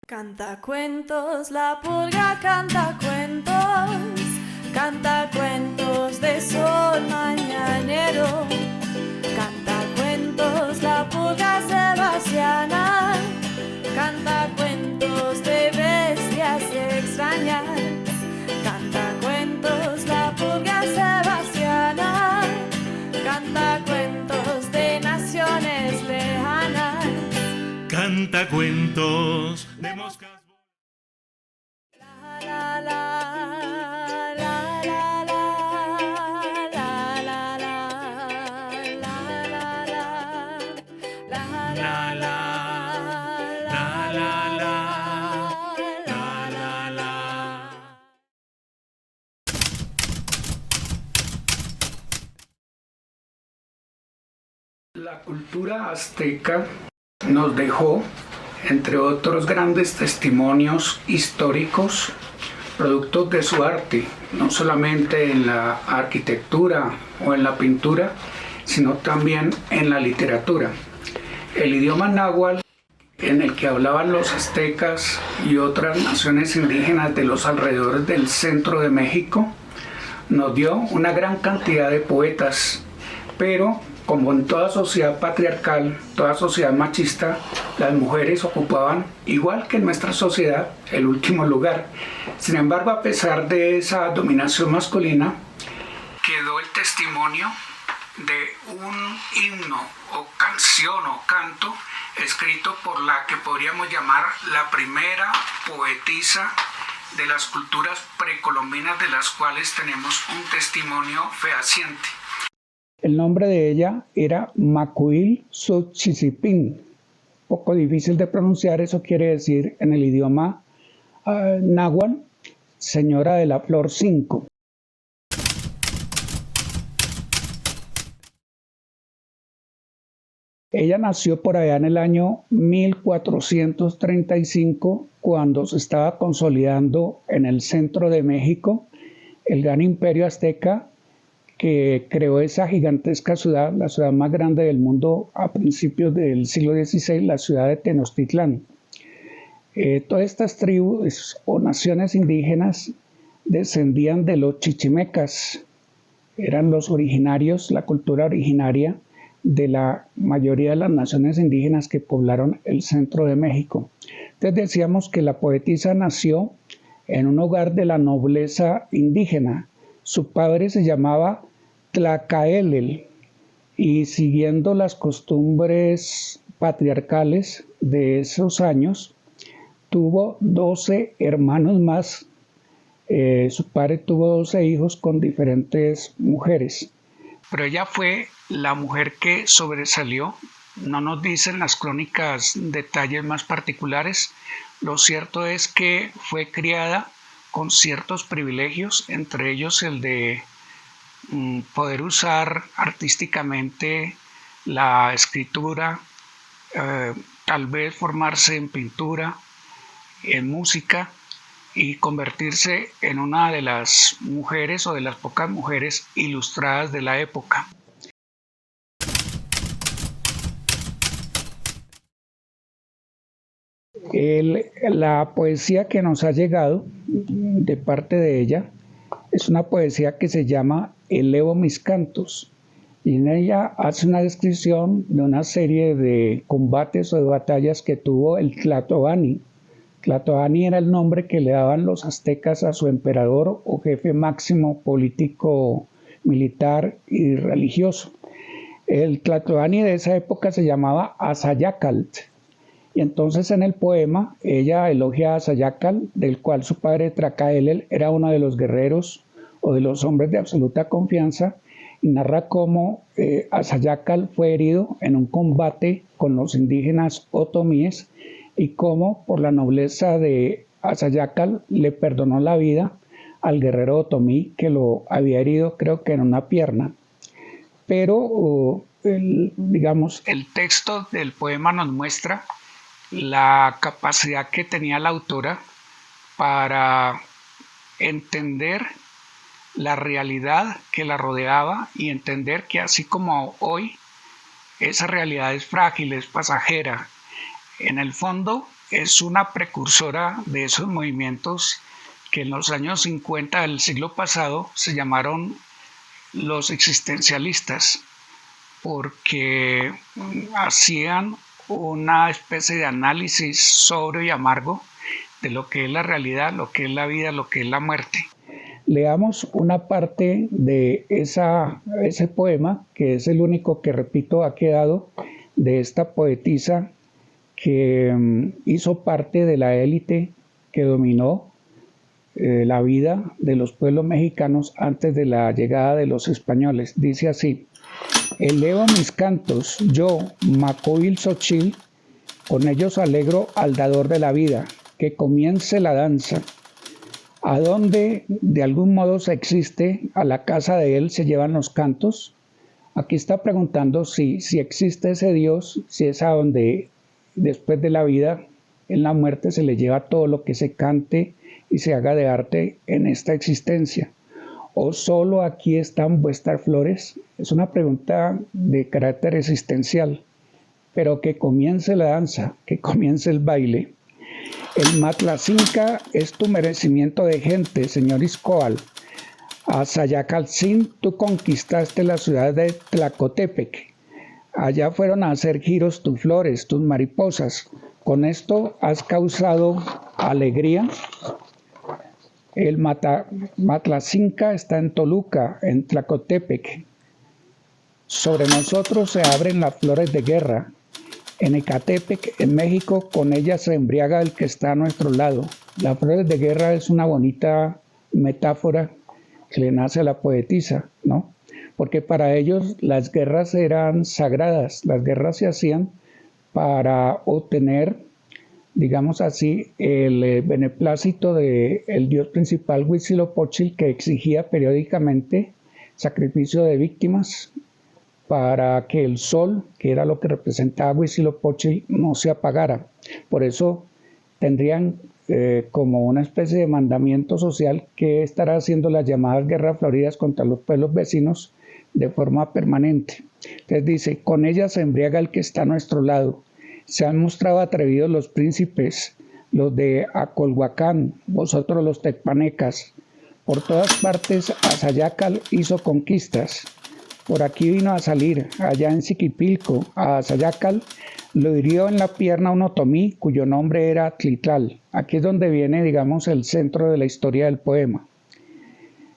Canta cuentos, la pulga canta cuentos de sol mañanero. Canta cuentos, la pulga sebastiana, canta cuentos de bestias extrañas. Canta cuentos, la pulga sebastiana, canta cuentos de naciones lejanas. Canta cuentos de moscas. La, la, la, la, la, la, la, la, la, la, la. La cultura azteca nos dejó, entre otros grandes testimonios históricos, productos de su arte, no solamente en la arquitectura o en la pintura, sino también en la literatura. El idioma náhuatl, en el que hablaban los aztecas y otras naciones indígenas de los alrededores del centro de México, nos dio una gran cantidad de poetas, pero como en toda sociedad patriarcal, toda sociedad machista, las mujeres ocupaban, igual que en nuestra sociedad, el último lugar. Sin embargo, a pesar de esa dominación masculina, quedó el testimonio de un himno o canción o canto escrito por la que podríamos llamar la primera poetisa de las culturas precolombinas, de las cuales tenemos un testimonio fehaciente. El nombre de ella era Macuil Xochicipín. Poco difícil de pronunciar, eso quiere decir en el idioma náhuatl, señora de la flor 5. Ella nació por allá en el año 1435, cuando se estaba consolidando en el centro de México el gran imperio azteca, que creó esa gigantesca ciudad, la ciudad más grande del mundo a principios del siglo XVI, la ciudad de Tenochtitlán. Todas estas tribus o naciones indígenas descendían de los chichimecas, eran los originarios, la cultura originaria de la mayoría de las naciones indígenas que poblaron el centro de México. Entonces decíamos que la poetisa nació en un hogar de la nobleza indígena. Su padre se llamaba Tlacaelel y, siguiendo las costumbres patriarcales de esos años, tuvo 12 hermanos más. Su padre tuvo 12 hijos con diferentes mujeres. Pero ella fue la mujer que sobresalió. No nos dicen las crónicas detalles más particulares. Lo cierto es que fue criada con ciertos privilegios, entre ellos el de poder usar artísticamente la escritura, tal vez formarse en pintura, en música y convertirse en una de las mujeres o de las pocas mujeres ilustradas de la época. La poesía que nos ha llegado de parte de ella es una poesía que se llama Elevo mis cantos, y en ella hace una descripción de una serie de combates o de batallas que tuvo el Tlatoani. Tlatoani era el nombre que le daban los aztecas a su emperador o jefe máximo político, militar y religioso. El Tlatoani de esa época se llamaba Azayacatl. Y entonces en el poema ella elogia a Azayacatl, del cual su padre Tlacaelel era uno de los guerreros o de los hombres de absoluta confianza, y narra cómo Azayacatl fue herido en un combate con los indígenas otomíes y cómo por la nobleza de Azayacatl le perdonó la vida al guerrero otomí que lo había herido, creo que en una pierna. Pero el texto del poema nos muestra la capacidad que tenía la autora para entender la realidad que la rodeaba y entender que así como hoy esa realidad es frágil, es pasajera. En el fondo, es una precursora de esos movimientos que en los años 50 del siglo pasado se llamaron los existencialistas, porque hacían una especie de análisis sobrio y amargo de lo que es la realidad, lo que es la vida, lo que es la muerte. Leamos una parte de ese poema, que es el único que, repito, ha quedado de esta poetisa que hizo parte de la élite que dominó la vida de los pueblos mexicanos antes de la llegada de los españoles. Dice así: elevo mis cantos, yo, Macoil Xochil, con ellos alegro al dador de la vida, que comience la danza. A donde de algún modo se existe, a la casa de él se llevan los cantos. Aquí está preguntando si existe ese Dios, si es a donde después de la vida, en la muerte, se le lleva todo lo que se cante y se haga de arte en esta existencia. ¿O solo aquí están vuestras flores? Es una pregunta de carácter existencial, pero que comience la danza, que comience el baile. El Matlacinca es tu merecimiento de gente, señor Izcoal. A Sayacalcín tú conquistaste la ciudad de Tlacotepec. Allá fueron a hacer giros tus flores, tus mariposas. Con esto has causado alegría. El Matlacinca está en Toluca, en Tlacotepec. Sobre nosotros se abren las flores de guerra. En Ecatepec, en México, con ellas se embriaga el que está a nuestro lado. Las flores de guerra es una bonita metáfora que le nace a la poetisa, ¿no? Porque para ellos las guerras eran sagradas, las guerras se hacían para obtener, digamos así, el beneplácito del dios principal Huitzilopochtli, que exigía periódicamente sacrificio de víctimas para que el sol, que era lo que representaba Huitzilopochtli, no se apagara. Por eso tendrían como una especie de mandamiento social que estar haciendo las llamadas guerras floridas contra los pueblos vecinos de forma permanente. Entonces dice: con ella se embriaga el que está a nuestro lado. Se han mostrado atrevidos los príncipes, los de Acolhuacán, vosotros los tecpanecas. Por todas partes Azayacal hizo conquistas. Por aquí vino a salir, allá en Siquipilco, a Azayacal lo hirió en la pierna un otomí cuyo nombre era Tlitlal. Aquí es donde viene, digamos, el centro de la historia del poema.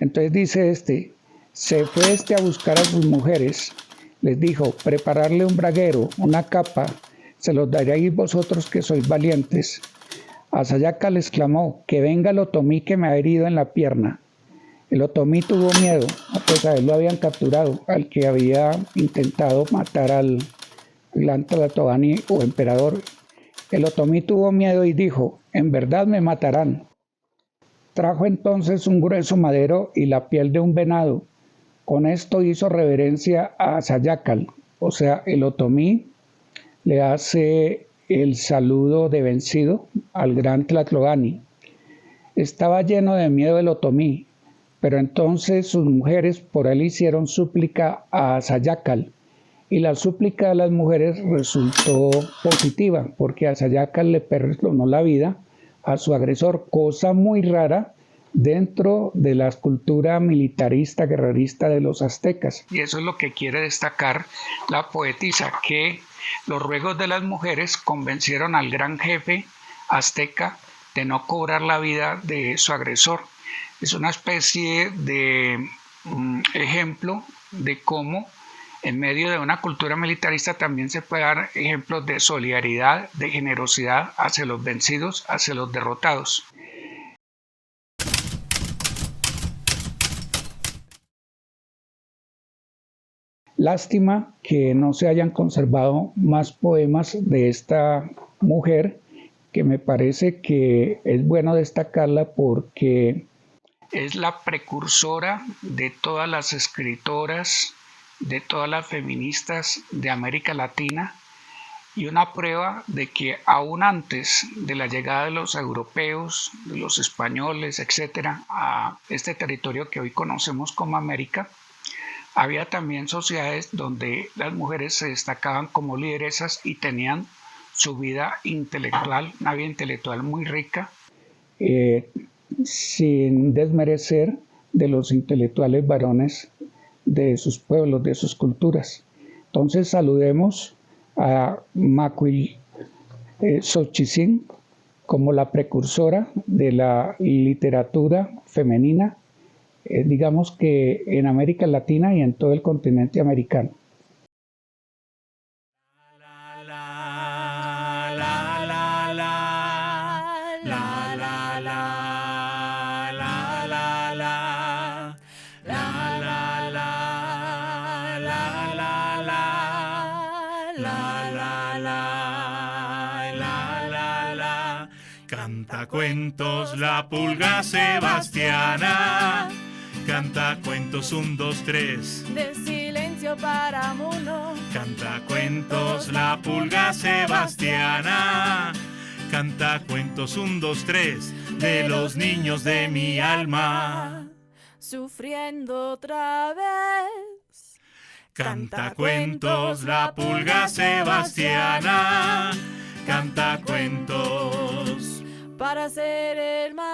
Entonces dice se fue a buscar a sus mujeres, les dijo: prepararle un braguero, una capa, se los daréis vosotros que sois valientes. Azayacal exclamó: que venga el otomí que me ha herido en la pierna. El otomí tuvo miedo, pues a él lo habían capturado, al que había intentado matar al gran Tlatoani o emperador. El otomí tuvo miedo y dijo: en verdad me matarán. Trajo entonces un grueso madero y la piel de un venado. Con esto hizo reverencia a Azayacal, o sea, el otomí le hace el saludo de vencido al gran Tlatoani. Estaba lleno de miedo el otomí, pero entonces sus mujeres por él hicieron súplica a Azayacal, y la súplica de las mujeres resultó positiva, porque Azayacal le perdonó la vida a su agresor, cosa muy rara dentro de la cultura militarista, guerrerista de los aztecas. Y eso es lo que quiere destacar la poetisa, que los ruegos de las mujeres convencieron al gran jefe azteca de no cobrar la vida de su agresor. Es una especie de ejemplo de cómo en medio de una cultura militarista también se puede dar ejemplos de solidaridad, de generosidad hacia los vencidos, hacia los derrotados. Lástima que no se hayan conservado más poemas de esta mujer, que me parece que es bueno destacarla porque es la precursora de todas las escritoras, de todas las feministas de América Latina, y una prueba de que aún antes de la llegada de los europeos, de los españoles, etcétera, a este territorio que hoy conocemos como América, había también sociedades donde las mujeres se destacaban como lideresas y tenían su vida intelectual, una vida intelectual muy rica, sin desmerecer de los intelectuales varones de sus pueblos, de sus culturas. Entonces saludemos a Macuil Xochitzin como la precursora de la literatura femenina, digamos que en América Latina y en todo el continente americano. Canta cuentos la pulga sebastiana, canta cuentos 1, 2, 3. De silencio para Muno. Canta cuentos la pulga sebastiana, canta cuentos 1, 2, 3 de los niños de mi alma. Sufriendo otra vez. Canta cuentos la pulga sebastiana, canta cuentos Para ser el más